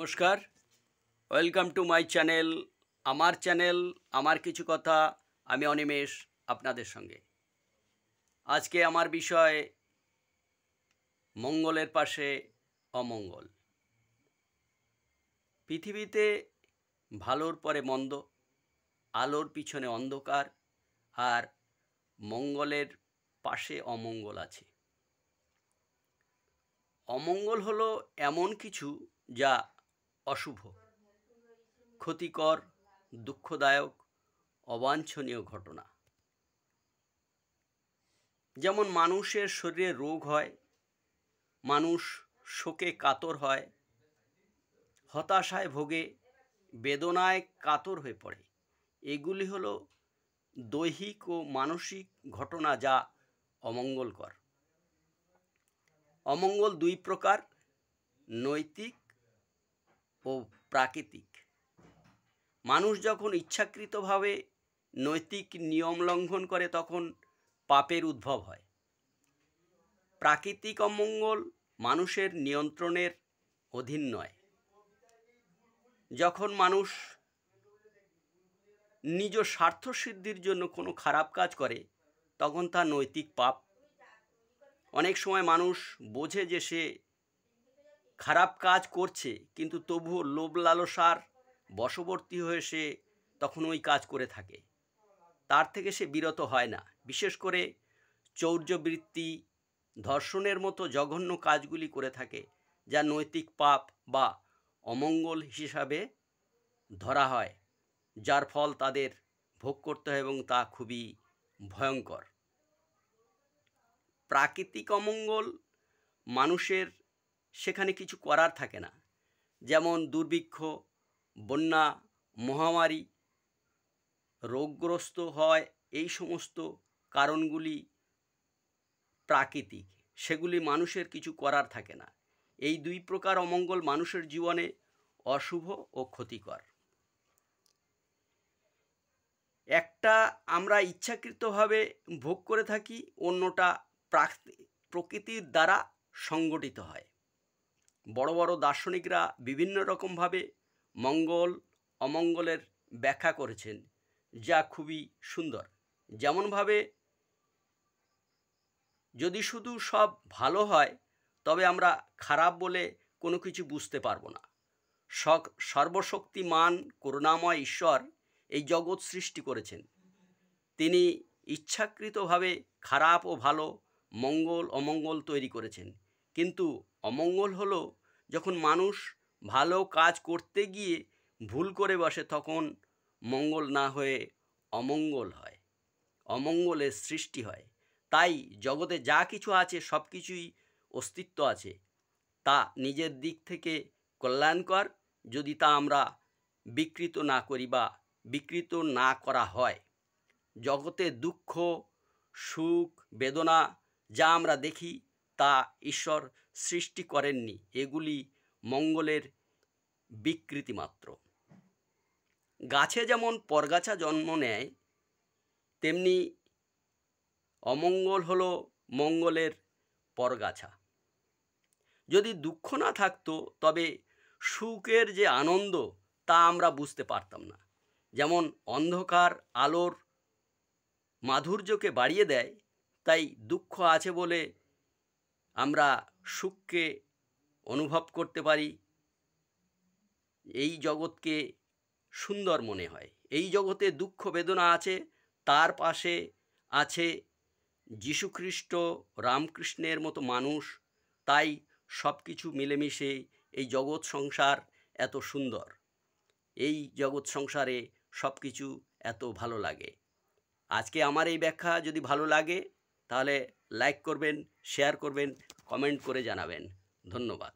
নমস্কার, welcome to my channel. আমার channel আমার কিছু কথা। আমি অনিমেষ আপনাদের সঙ্গে। আজকে আমার বিষয় মঙ্গলের পাশে অমঙ্গল। পৃথিবীতে ভালোর পরে মন্দ, আলোর পিছনে অন্ধকার, আর মঙ্গলের পাশে অমঙ্গল আছে। অমঙ্গল হলো এমন কিছু যা অশুভ, ক্ষতিকর, দুঃখদায়ক, অবাঞ্ছনীয় ঘটনা। যেমন মানুষের শরীরে রোগ হয়, মানুষ শোকে কাতর হয়, হতাশায় ভোগে, বেদনায় কাতর হয়ে পড়ে। এগুলি হলো দৈহিক ও মানসিক ঘটনা যা অমঙ্গলকর। অমঙ্গল দুই প্রকার, নৈতিক ও প্রাকৃতিক। মানুষ যখন ইচ্ছাকৃতভাবে নৈতিক নিয়ম লঙ্ঘন করে তখন পাপের উদ্ভব হয়। প্রাকৃতিক অমঙ্গল মানুষের নিয়ন্ত্রণের অধীন নয়। যখন মানুষ নিজ স্বার্থসিদ্ধির জন্য কোনো খারাপ কাজ করে তখন তা নৈতিক পাপ। অনেক সময় মানুষ বোঝে যে সে খারাপ কাজ করছে, কিন্তু তবুও লোভ লালসার বশবর্তী হয়ে সে তখন ওই কাজ করে থাকে। তার থেকে সে বিরত হয় না। বিশেষ করে চৌর্যবৃত্তি, ধর্ষণের মতো জঘন্য কাজগুলি করে থাকে, যা নৈতিক পাপ বা অমঙ্গল হিসাবে ধরা হয়, যার ফল তাদের ভোগ করতে হয় এবং তা খুবই ভয়ঙ্কর। প্রাকৃতিক অমঙ্গল মানুষের সেখানে কিছু করার থাকে না। যেমন দুর্ভিক্ষ, বন্যা, মহামারী, রোগগ্রস্ত হয়, এই সমস্ত কারণগুলি প্রাকৃতিক, সেগুলি মানুষের কিছু করার থাকে না। এই দুই প্রকার অমঙ্গল মানুষের জীবনে অশুভ ও ক্ষতিকর। একটা আমরা ইচ্ছাকৃতভাবে ভোগ করে থাকি, অন্যটা প্রকৃতির দ্বারা সংগঠিত হয়। বড় বড় দার্শনিকরা বিভিন্ন রকমভাবে মঙ্গল অমঙ্গলের ব্যাখ্যা করেছেন, যা খুবই সুন্দর। যেমনভাবে যদি শুধু সব ভালো হয় তবে আমরা খারাপ বলে কোনো কিছু বুঝতে পারবো না। সর্বশক্তিমান করুণাময় ঈশ্বর এই জগৎ সৃষ্টি করেছেন। তিনি ইচ্ছাকৃতভাবে খারাপ ও ভালো, মঙ্গল অমঙ্গল তৈরি করেছেন। কিন্তু অমঙ্গল হলো যখন মানুষ ভালো কাজ করতে গিয়ে ভুল করে বসে, তখন মঙ্গল না হয়ে অমঙ্গল হয়, অমঙ্গলের সৃষ্টি হয়। তাই জগতে যা কিছু আছে সব কিছুই অস্তিত্ব আছে, তা নিজের দিক থেকে কল্যাণকর, যদি তা আমরা বিকৃত না করি বা বিকৃত না করা হয়। জগতে দুঃখ, সুখ, বেদনা যা আমরা দেখি তা ঈশ্বর সৃষ্টি করেননি, এগুলি মঙ্গলের বিকৃতি মাত্র। গাছে যেমন পরগাছা জন্ম নেয়, তেমনি অমঙ্গল হলো মঙ্গলের পরগাছা। যদি দুঃখ না থাকতো তবে সুখের যে আনন্দ তা আমরা বুঝতে পারতাম না। যেমন অন্ধকার আলোর মাধুর্যকে বাড়িয়ে দেয়, তাই দুঃখ আছে বলে আমরা সুখকে অনুভব করতে পারি, এই জগৎকে সুন্দর মনে হয়। এই জগতে দুঃখ বেদনা আছে, তার পাশে আছে যীশুখ্রিস্ট, রামকৃষ্ণের মতো মানুষ। তাই সব কিছু মিলেমিশে এই জগৎ সংসার এত সুন্দর। এই জগৎ সংসারে সব কিছু এত ভালো লাগে। আজকে আমার এই ব্যাখ্যা যদি ভালো লাগে তাহলে লাইক করবেন, শেয়ার করবেন, কমেন্ট করে জানাবেন। ধন্যবাদ।